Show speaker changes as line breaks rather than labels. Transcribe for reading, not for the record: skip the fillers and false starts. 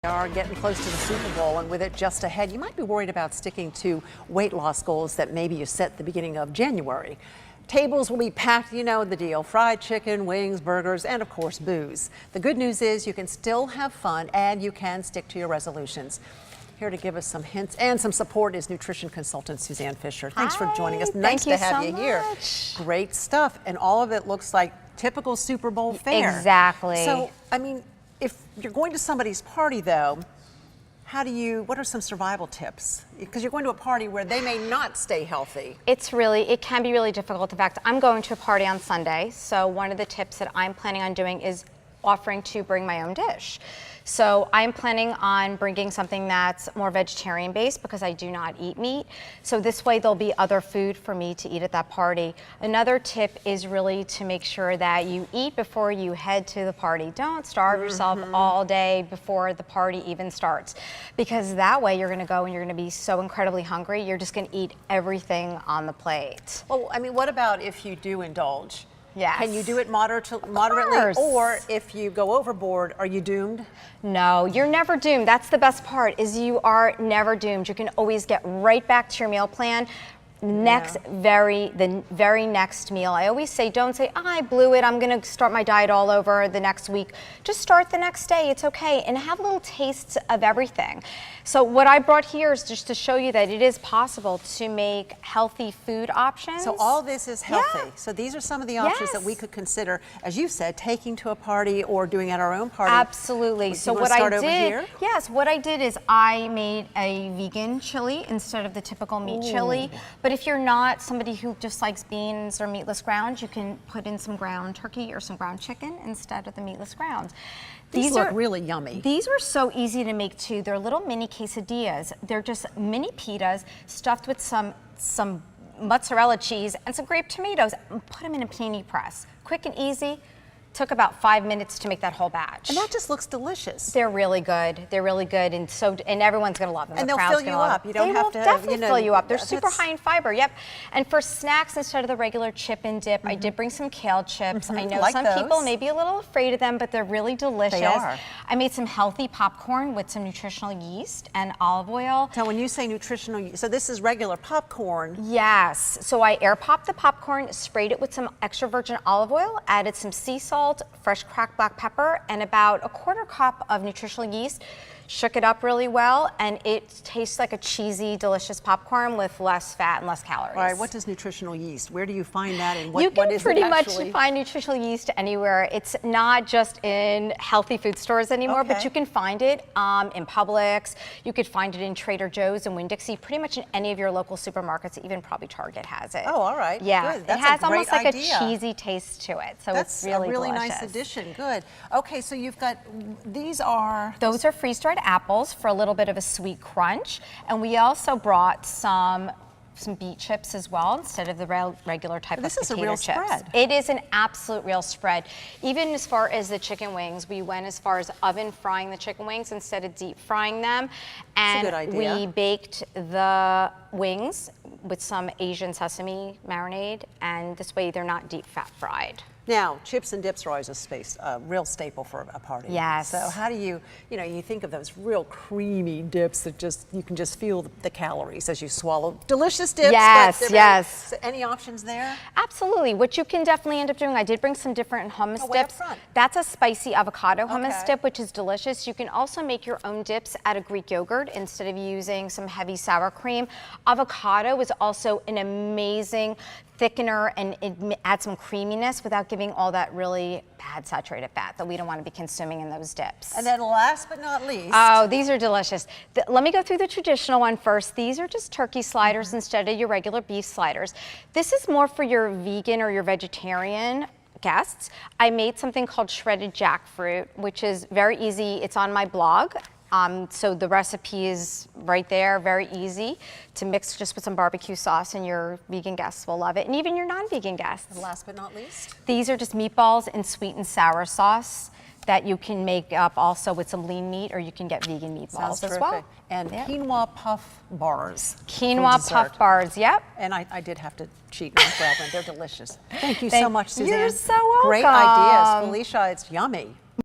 Are getting close to the Super Bowl, and with it just ahead, you might be worried about sticking to weight loss goals that maybe you set at the beginning of January. Tables will be packed, you know the deal. Fried chicken, wings, burgers, and of course booze. The good news is you can still have fun and you can stick to your resolutions. Here to give us some hints and some support is nutrition consultant Suzanne Fisher. Thanks for joining us. Nice to have you here. Great stuff, and all of it looks like typical Super Bowl fare.
Exactly.
So, I mean, if you're going to somebody's party though, what are some survival tips? Because you're going to a party where they may not stay healthy.
It can be really difficult. In fact, I'm going to a party on Sunday, so one of the tips that I'm planning on doing is offering to bring my own dish. So I'm planning on bringing something that's more vegetarian based because I do not eat meat. So this way there'll be other food for me to eat at that party. Another tip is really to make sure that you eat before you head to the party. Don't starve yourself all day before the party even starts, because that way you're gonna go and you're gonna be so incredibly hungry, you're just gonna eat everything on the plate.
Well, I mean, what about if you do indulge?
Yes.
Can you do it moderately, or if you go overboard, are you doomed?
No, you're never doomed. That's the best part, is you are never doomed. You can always get right back to your meal plan. The very next meal. I always say, don't say, oh, I blew it, I'm gonna start my diet all over the next week. Just start the next day, it's okay, and have little tastes of everything. So what I brought here is just to show you that it is possible to make healthy food options.
So all this is healthy.
Yeah.
So these are some of the options that we could consider, as you said, taking to a party or doing at our own party.
Absolutely. So what I did, what I did is I made a vegan chili instead of the typical meat chili. But if you're not somebody who just likes beans or meatless grounds, you can put in some ground turkey or some ground chicken instead of the meatless grounds.
These look really yummy.
These are so easy to make too. They're little mini quesadillas. They're just mini pitas stuffed with some mozzarella cheese and some grape tomatoes. Put them in a panini press. Quick and easy. Took about 5 minutes to make that whole batch.
And that just looks delicious.
They're really good. They're really good, and everyone's gonna love them.
And they'll fill you up. You don't have to.
They will definitely fill you up. They're super high in fiber. Yep. And for snacks instead of the regular chip and dip, I did bring some kale chips. I know some people may be a little afraid of them, but they're really delicious.
They are.
I made some healthy popcorn with some nutritional yeast and olive oil.
So when you say nutritional yeast, so this is regular popcorn.
Yes. So I air popped the popcorn, sprayed it with some extra virgin olive oil, added some sea salt, fresh cracked black pepper, and about a quarter cup of nutritional yeast. Shook it up really well, and it tastes like a cheesy, delicious popcorn with less fat and less calories.
All right, what does nutritional yeast? Where do you find that, and what is it
actually? You can pretty much find nutritional yeast anywhere. It's not just in healthy food stores anymore, but you can find it in Publix. You could find it in Trader Joe's and Winn-Dixie, pretty much in any of your local supermarkets. Even probably Target has it.
Oh, all right.
Yeah,
good. That's
it has
a great
almost like
idea.
a cheesy taste to it, so
that's
it's really
a really
delicious.
nice addition. Good. Okay, so you've got those are
freeze-dried apples for a little bit of a sweet crunch, and we also brought some beet chips as well instead of the regular type of potato chips.
This is a real spread.
It is an absolute real spread. Even as far as the chicken wings, we went as far as oven frying the chicken wings instead of deep frying them. And
that's a good idea.
We baked the wings with some Asian sesame marinade, and this way they're not deep fat fried.
Now, chips and dips are always a real staple for a party.
Yes.
So how do you think of those real creamy dips that you can just feel the calories as you swallow. Delicious dips.
Yes, yes.
So any options there?
Absolutely. What you can definitely end up doing, I did bring some different hummus dips. That's a spicy avocado hummus dip, which is delicious. You can also make your own dips out of Greek yogurt instead of using some heavy sour cream. Avocado is also an amazing thickener, and it adds some creaminess without giving all that really bad saturated fat that we don't want to be consuming in those dips.
And then last but not least.
Oh, these are delicious. Let me go through the traditional one first. These are just turkey sliders instead of your regular beef sliders. This is more for your vegan or your vegetarian guests. I made something called shredded jackfruit, which is very easy. It's on my blog. So the recipe is right there, very easy to mix just with some barbecue sauce, and your vegan guests will love it, and even your non-vegan guests.
And last but not least?
These are just meatballs in sweet and sour sauce that you can make up also with some lean meat, or you can get vegan meatballs as well.
And quinoa puff bars.
Quinoa puff bars, yep.
And I did have to cheat and grab them. They're delicious. Thank you so much, Suzanne.
You're so welcome.
Great ideas. Felicia, it's yummy.